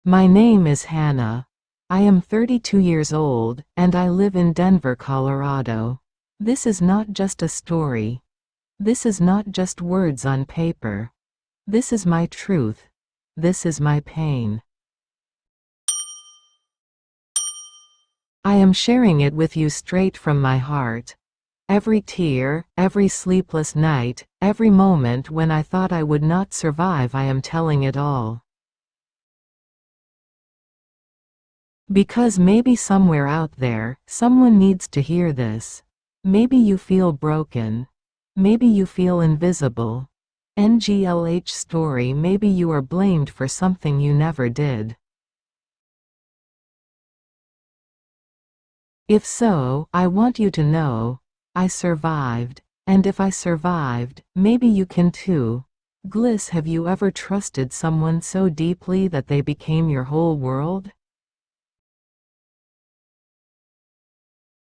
My name is Hannah. I am 32 years old, and I live in Denver, Colorado. This is not just a story. This is not just words on paper. This is my truth. This is my pain. I am sharing it with you straight from my heart. Every tear, every sleepless night, every moment when I thought I would not survive, I am telling it all. Because maybe somewhere out there, someone needs to hear this. Maybe you feel broken. Maybe you feel invisible. NGLH story. Maybe you are blamed for something you never did. If so, I want you to know, I survived. And if I survived, maybe you can too. Gliss, have you ever trusted someone so deeply that they became your whole world?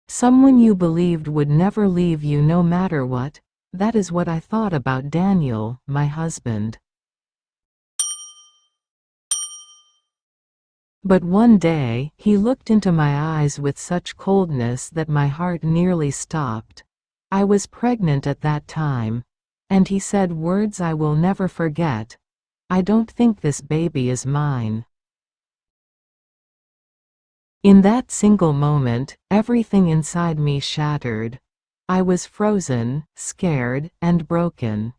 Someone you believed would never leave you no matter what. That is what I thought about Daniel, my husband. But one day, he looked into my eyes with such coldness that my heart nearly stopped. I was pregnant at that time. And he said words I will never forget. I don't think this baby is mine. In that single moment, everything inside me shattered. I was frozen, scared, and broken.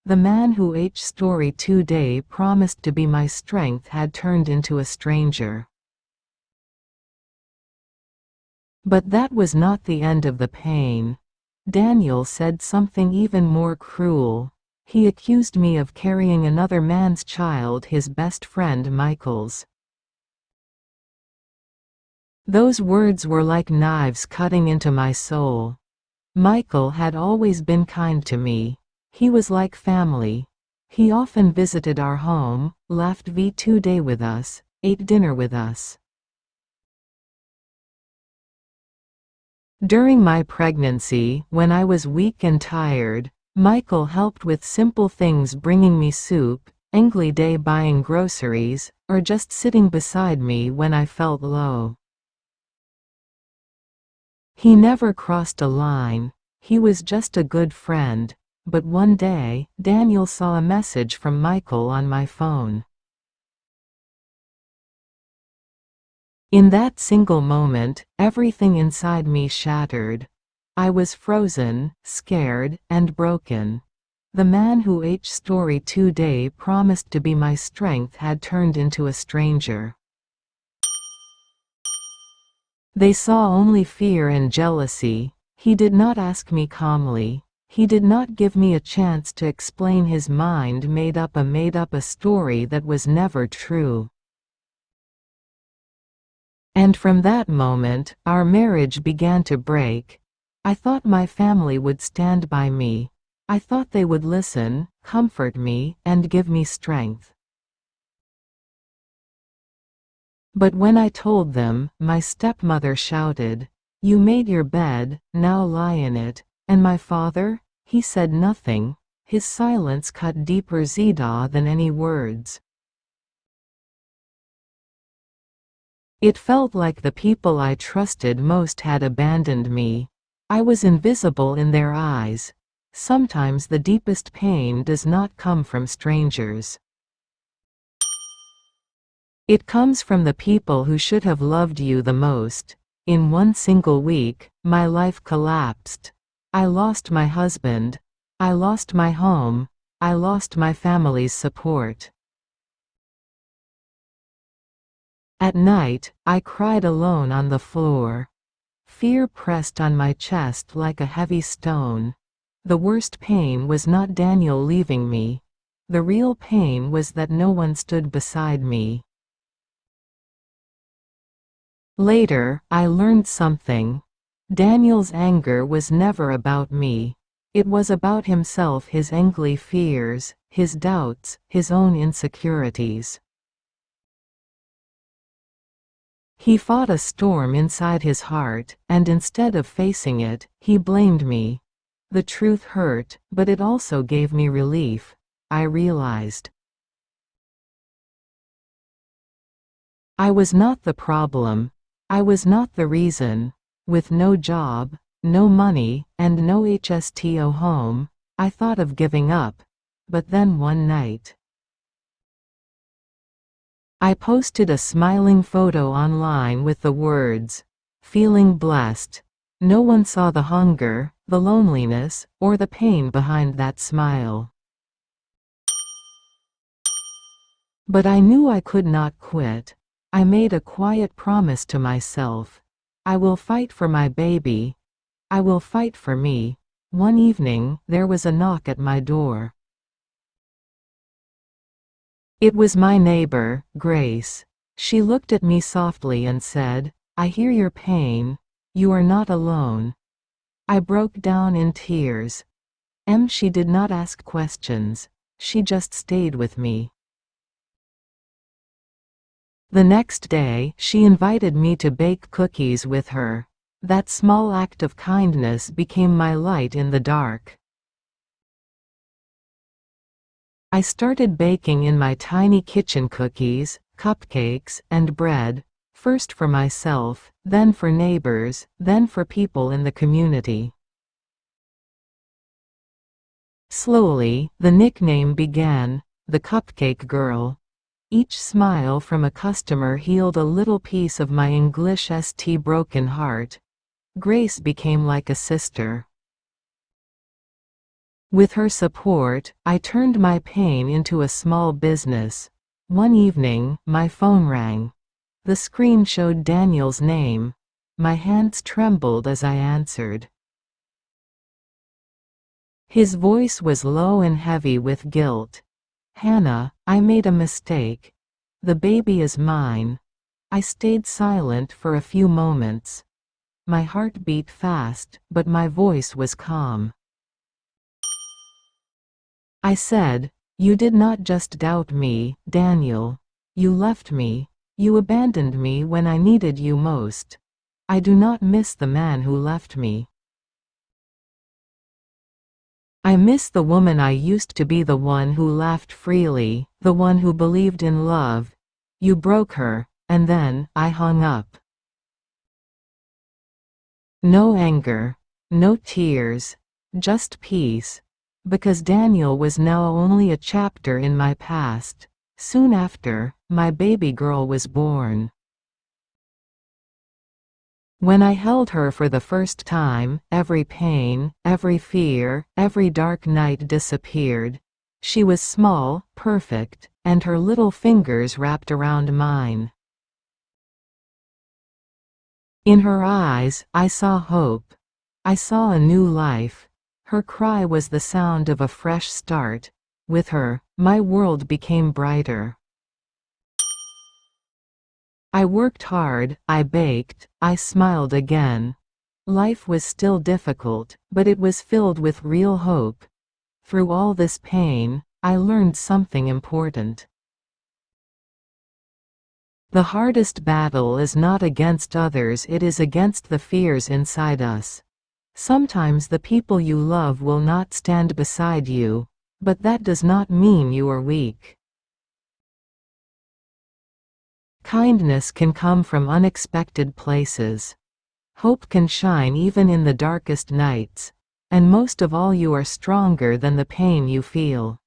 The man who H story today promised to be my strength had turned into a stranger. But that was not the end of the pain. Daniel said something even more cruel. He accused me of carrying another man's child, his best friend Michael's. Those words were like knives cutting into my soul. Michael had always been kind to me. He was like family. He often visited our home, laughed today with us, ate dinner with us. During my pregnancy, when I was weak and tired, Michael helped with simple things, bringing me soup, every day, buying groceries, or just sitting beside me when I felt low. He never crossed a line. He was just a good friend. But one day, Daniel saw a message from Michael on my phone. In that single moment, everything inside me shattered. I was frozen, scared, and broken. The man who H story today promised to be my strength had turned into a stranger. They saw only fear and jealousy. He did not ask me calmly. He did not give me a chance to explain. His mind made up a story that was never true. And from that moment, our marriage began to break. I thought my family would stand by me. I thought they would listen, comfort me, and give me strength. But when I told them, my stepmother shouted, "You made your bed, now lie in it." And my father? He said nothing. His silence cut deeper than any words. It felt like the people I trusted most had abandoned me. I was invisible in their eyes. Sometimes the deepest pain does not come from strangers. It comes from the people who should have loved you the most. In one single week, my life collapsed. I lost my husband. I lost my home. I lost my family's support. At night, I cried alone on the floor. Fear pressed on my chest like a heavy stone. The worst pain was not Daniel leaving me. The real pain was that no one stood beside me. Later, I learned something. Daniel's anger was never about me. It was about himself, his angry fears, his doubts, his own insecurities. He fought a storm inside his heart, and instead of facing it, he blamed me. The truth hurt, but it also gave me relief. I realized I was not the problem. I was not the reason. With no job, no money, and no HSTO home, I thought of giving up. But then one night, I posted a smiling photo online with the words, "Feeling blessed." No one saw the hunger, the loneliness, or the pain behind that smile. But I knew I could not quit. I made a quiet promise to myself. I will fight for my baby. I will fight for me. One evening, there was a knock at my door. It was my neighbor, Grace. She looked at me softly and said, "I hear your pain. You are not alone." I broke down in tears. She did not ask questions. She just stayed with me. The next day, she invited me to bake cookies with her. That small act of kindness became my light in the dark. I started baking in my tiny kitchen cookies, cupcakes, and bread, first for myself, then for neighbors, then for people in the community. Slowly, the nickname began, the Cupcake Girl. Each smile from a customer healed a little piece of my English broken heart. Grace became like a sister. With her support, I turned my pain into a small business. One evening, my phone rang. The screen showed Daniel's name. My hands trembled as I answered. His voice was low and heavy with guilt. "Hannah, I made a mistake. The baby is mine." I stayed silent for a few moments. My heart beat fast, but my voice was calm. I said, "You did not just doubt me, Daniel. You left me. You abandoned me when I needed you most. I do not miss the man who left me. I miss the woman I used to be, the one who laughed freely, the one who believed in love. You broke her, and then I hung up." No anger, no tears, just peace. Because Daniel was now only a chapter in my past. Soon after, my baby girl was born. When I held her for the first time, every pain, every fear, every dark night disappeared. She was small, perfect, and her little fingers wrapped around mine. In her eyes, I saw hope. I saw a new life. Her cry was the sound of a fresh start. With her, my world became brighter. I worked hard, I baked, I smiled again. Life was still difficult, but it was filled with real hope. Through all this pain, I learned something important. The hardest battle is not against others, it is against the fears inside us. Sometimes the people you love will not stand beside you, but that does not mean you are weak. Kindness can come from unexpected places. Hope can shine even in the darkest nights, and most of all, you are stronger than the pain you feel.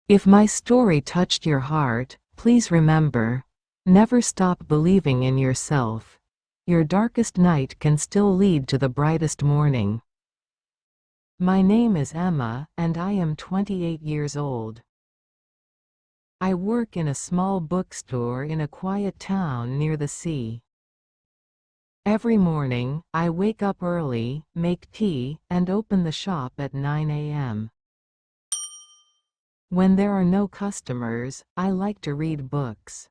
If my story touched your heart, please remember, never stop believing in yourself. Your darkest night can still lead to the brightest morning. My name is Emma, and I am 28 years old. I work in a small bookstore in a quiet town near the sea. Every morning, I wake up early, make tea, and open the shop at 9 a.m. When there are no customers, I like to read books.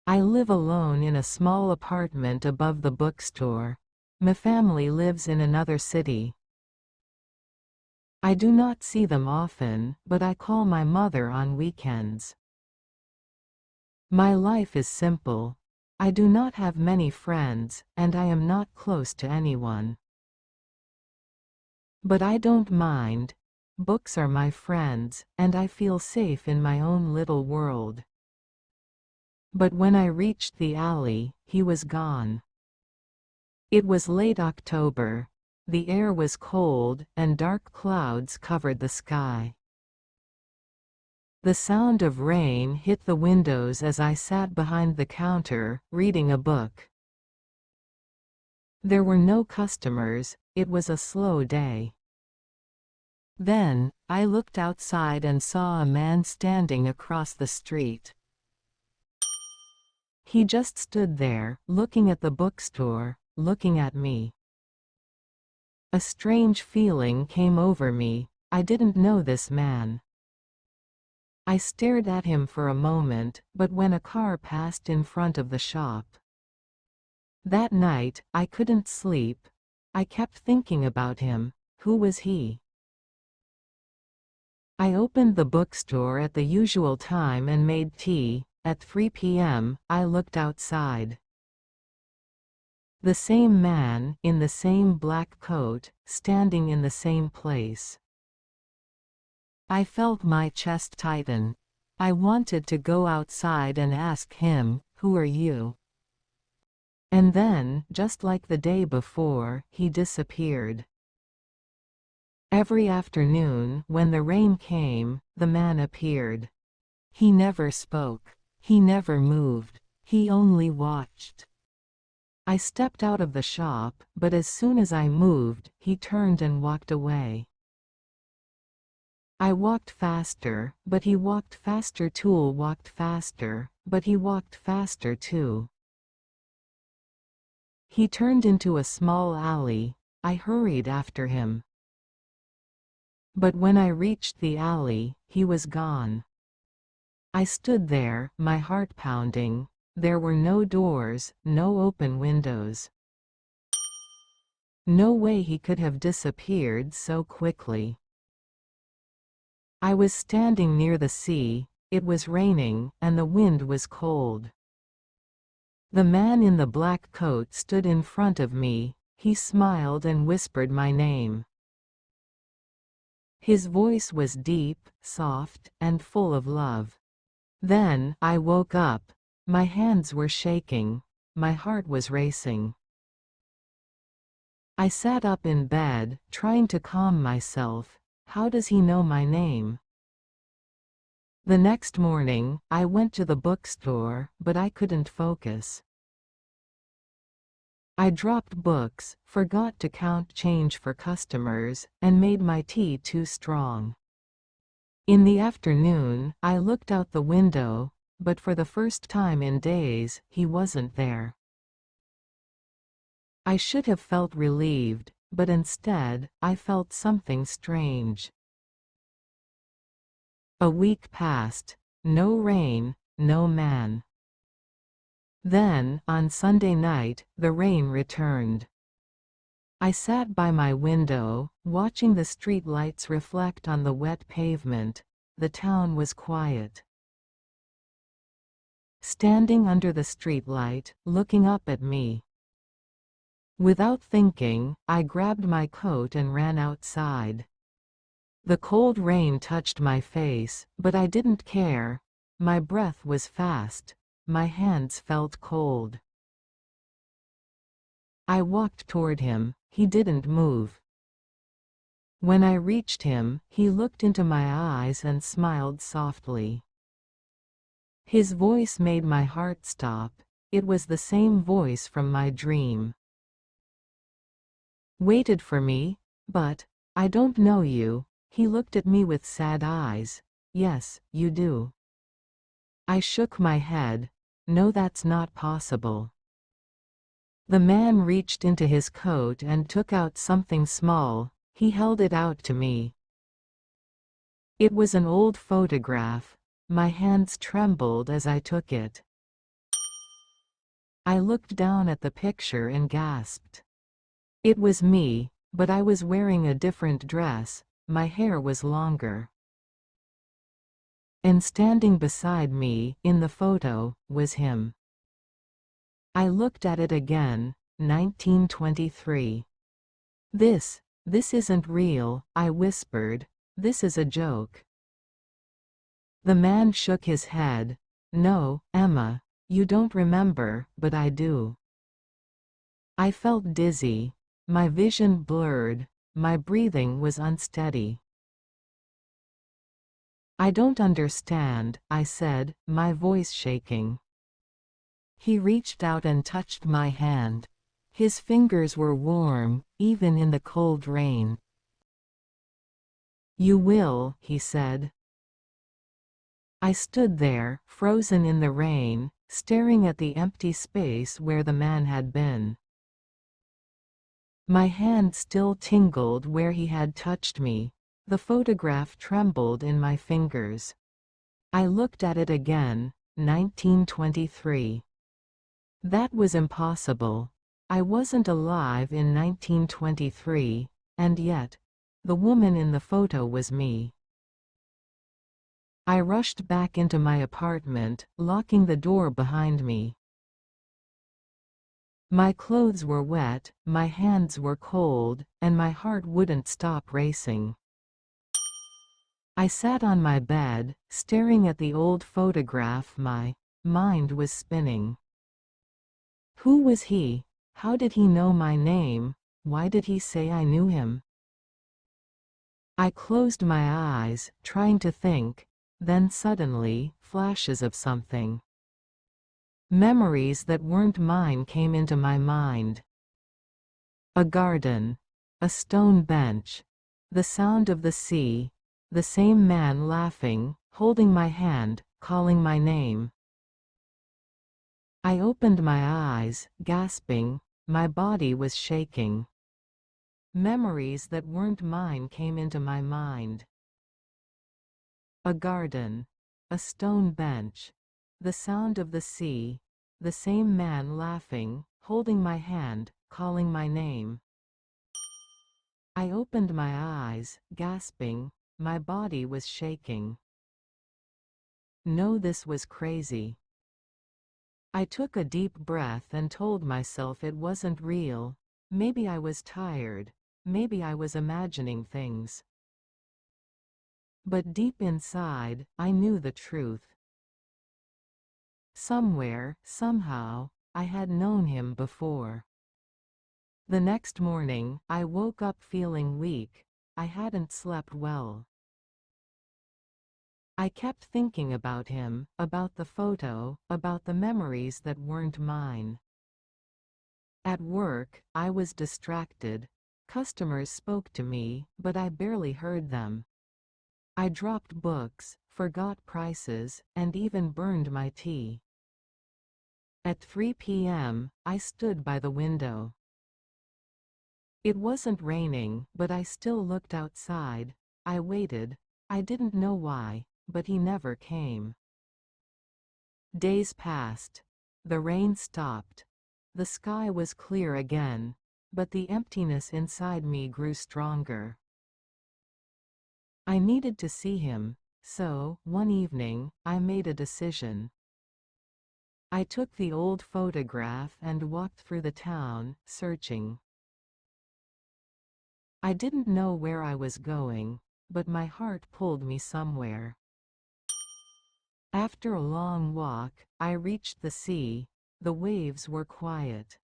I live alone in a small apartment above the bookstore. My family lives in another city. I do not see them often, but I call my mother on weekends. My life is simple. I do not have many friends, and I am not close to anyone. But I don't mind. Books are my friends, and I feel safe in my own little world. But when I reached the alley, he was gone. It was late October. The air was cold, and dark clouds covered the sky. The sound of rain hit the windows as I sat behind the counter, reading a book. There were no customers. It was a slow day. Then, I looked outside and saw a man standing across the street. He just stood there, looking at the bookstore, looking at me. A strange feeling came over me. I didn't know this man. I stared at him for a moment, but when a car passed in front of the shop. That night, I couldn't sleep. I kept thinking about him. Who was he? I opened the bookstore at the usual time and made tea. At 3 p.m., I looked outside. The same man, in the same black coat, standing in the same place. I felt my chest tighten. I wanted to go outside and ask him, "Who are you?" And then, just like the day before, he disappeared. Every afternoon, when the rain came, the man appeared. He never spoke. He never moved. He only watched. I stepped out of the shop, but as soon as I moved, he turned and walked away. I walked faster, but he walked faster. Tool walked faster, but he walked faster too. He turned into a small alley. I hurried after him. But when I reached the alley, he was gone. I stood there, my heart pounding. There were no doors, no open windows. No way he could have disappeared so quickly. I was standing near the sea. It was raining, and the wind was cold. The man in the black coat stood in front of me. He smiled and whispered my name. His voice was deep, soft, and full of love. Then, I woke up. My hands were shaking. My heart was racing. I sat up in bed, trying to calm myself. How does he know my name? The next morning, I went to the bookstore, but I couldn't focus. I dropped books, forgot to count change for customers, and made my tea too strong. In the afternoon, I looked out the window, but for the first time in days, he wasn't there. I should have felt relieved, but instead, I felt something strange. A week passed. No rain, no man. Then, on Sunday night, the rain returned. I sat by my window, watching the street lights reflect on the wet pavement. The town was quiet. Standing under the streetlight, looking up at me. Without thinking, I grabbed my coat and ran outside. The cold rain touched my face, but I didn't care. My breath was fast. My hands felt cold. I walked toward him. He didn't move. When I reached him, he looked into my eyes and smiled softly. His voice made my heart stop. It was the same voice from my dream. Waited for me, but I don't know you. He looked at me with sad eyes. Yes, you do. I shook my head. No, that's not possible. The man reached into his coat and took out something small. He held it out to me. It was an old photograph. My hands trembled as I took it. I looked down at the picture and gasped. It was me, but I was wearing a different dress. My hair was longer. And standing beside me, in the photo, was him. I looked at it again. 1923. This isn't real, I whispered. This is a joke. The man shook his head. No, Emma, You don't remember, but I do. I felt dizzy. My vision blurred. My breathing was unsteady. I don't understand, I said, my voice shaking. He reached out and touched my hand. His fingers were warm, even in the cold rain. You will, he said. I stood there, frozen in the rain, staring at the empty space where the man had been. My hand still tingled where he had touched me. The photograph trembled in my fingers. I looked at it again, 1923. That was impossible. I wasn't alive in 1923, and yet, the woman in the photo was me. I rushed back into my apartment, locking the door behind me. My clothes were wet, my hands were cold, and my heart wouldn't stop racing. I sat on my bed, staring at the old photograph. My mind was spinning. Who was he? How did he know my name? Why did he say I knew him? I closed my eyes, trying to think, then suddenly, flashes of something. Memories that weren't mine came into my mind. A garden. A stone bench. The sound of the sea. The same man laughing, holding my hand, calling my name. I opened my eyes, gasping. My body was shaking. Memories that weren't mine came into my mind. A garden. A stone bench. The sound of the sea. The same man laughing, holding my hand, calling my name. I opened my eyes, gasping. My body was shaking. No, this was crazy. I took a deep breath and told myself it wasn't real. Maybe I was tired. Maybe I was imagining things. But deep inside, I knew the truth. Somewhere, somehow, I had known him before. The next morning, I woke up feeling weak. I hadn't slept well. I kept thinking about him, about the photo, about the memories that weren't mine. At work, I was distracted. Customers spoke to me, but I barely heard them. I dropped books, forgot prices, and even burned my tea. At 3 p.m., I stood by the window. It wasn't raining, but I still looked outside. I waited. I didn't know why, but he never came. Days passed. The rain stopped. The sky was clear again, but the emptiness inside me grew stronger. I needed to see him, so, one evening, I made a decision. I took the old photograph and walked through the town, searching. I didn't know where I was going, but my heart pulled me somewhere. After a long walk, I reached the sea. The waves were quiet.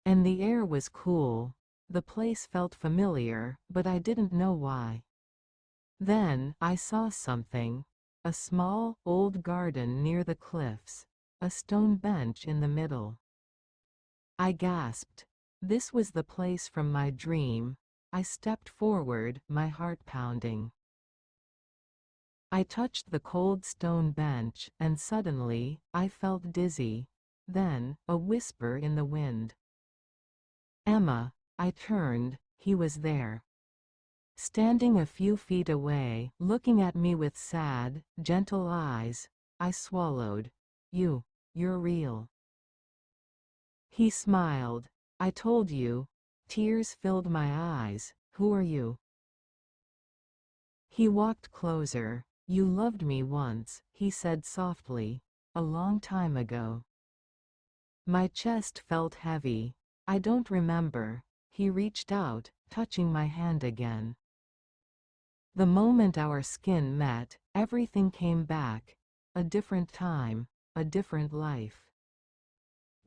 And the air was cool. The place felt familiar, but I didn't know why. Then, I saw something. A small, old garden near the cliffs. A stone bench in the middle. I gasped. This was the place from my dream. I stepped forward, my heart pounding. I touched the cold stone bench, and suddenly, I felt dizzy. Then, a whisper in the wind. Emma. I turned. He was there. Standing a few feet away, looking at me with sad, gentle eyes. I swallowed. You're real. He smiled. I told you. Tears filled my eyes. Who are you? He walked closer. You loved me once, he said softly. A long time ago. My chest felt heavy. I don't remember. He reached out, touching my hand again. The moment our skin met, everything came back. A different time. a different life.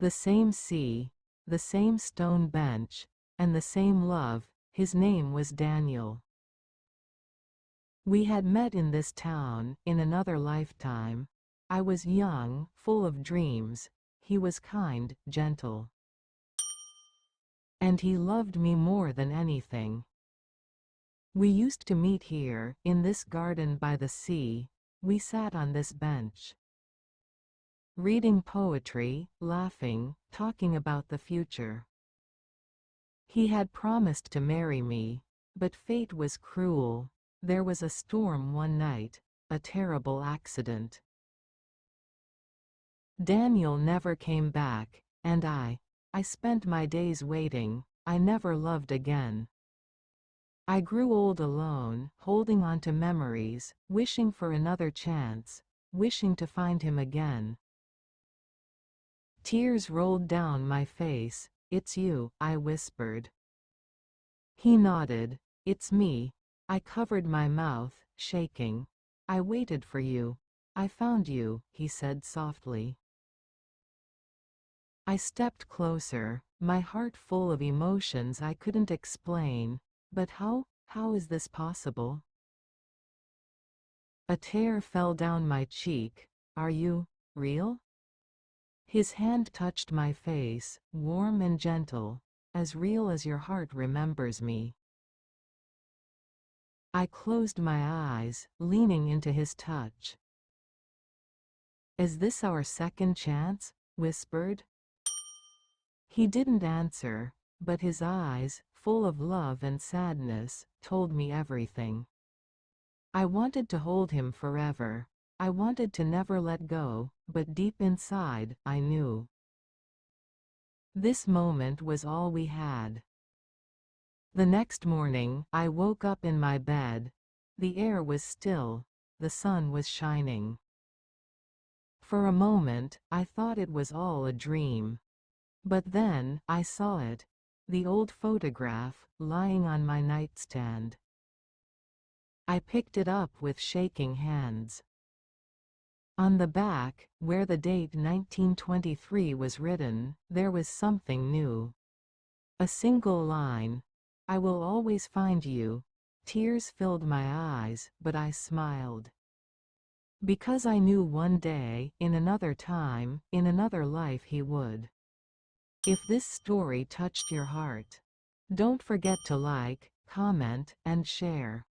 The same sea, the same stone bench, and the same love. His name was Daniel. We had met in this town, in another lifetime. I was young, full of dreams. He was kind, gentle. And he loved me more than anything. We used to meet here, in this garden by the sea. We sat on this bench, reading poetry, laughing, talking about the future. He had promised to marry me, but fate was cruel. There was a storm one night, a terrible accident. Daniel never came back, and I spent my days waiting. I never loved again. I grew old alone, holding on to memories, wishing for another chance, wishing to find him again. Tears rolled down my face. "It's you," I whispered. He nodded. "It's me." I covered my mouth, shaking. "I waited for you. I found you," he said softly. I stepped closer, my heart full of emotions I couldn't explain. But how is this possible? A tear fell down my cheek. "Are you real?" His hand touched my face, warm and gentle, "As real as your heart remembers me." I closed my eyes, leaning into his touch. "Is this our second chance?" whispered. He didn't answer, but his eyes, full of love and sadness, told me everything. I wanted to hold him forever. I wanted to never let go, but deep inside, I knew. This moment was all we had. The next morning, I woke up in my bed. The air was still. The sun was shining. For a moment, I thought it was all a dream. But then, I saw it. The old photograph, lying on my nightstand. I picked it up with shaking hands. On the back, where the date 1923 was written, there was something new. A single line. "I will always find you." Tears filled my eyes, but I smiled. Because I knew one day, in another time, in another life he would. If this story touched your heart, don't forget to like, comment, and share.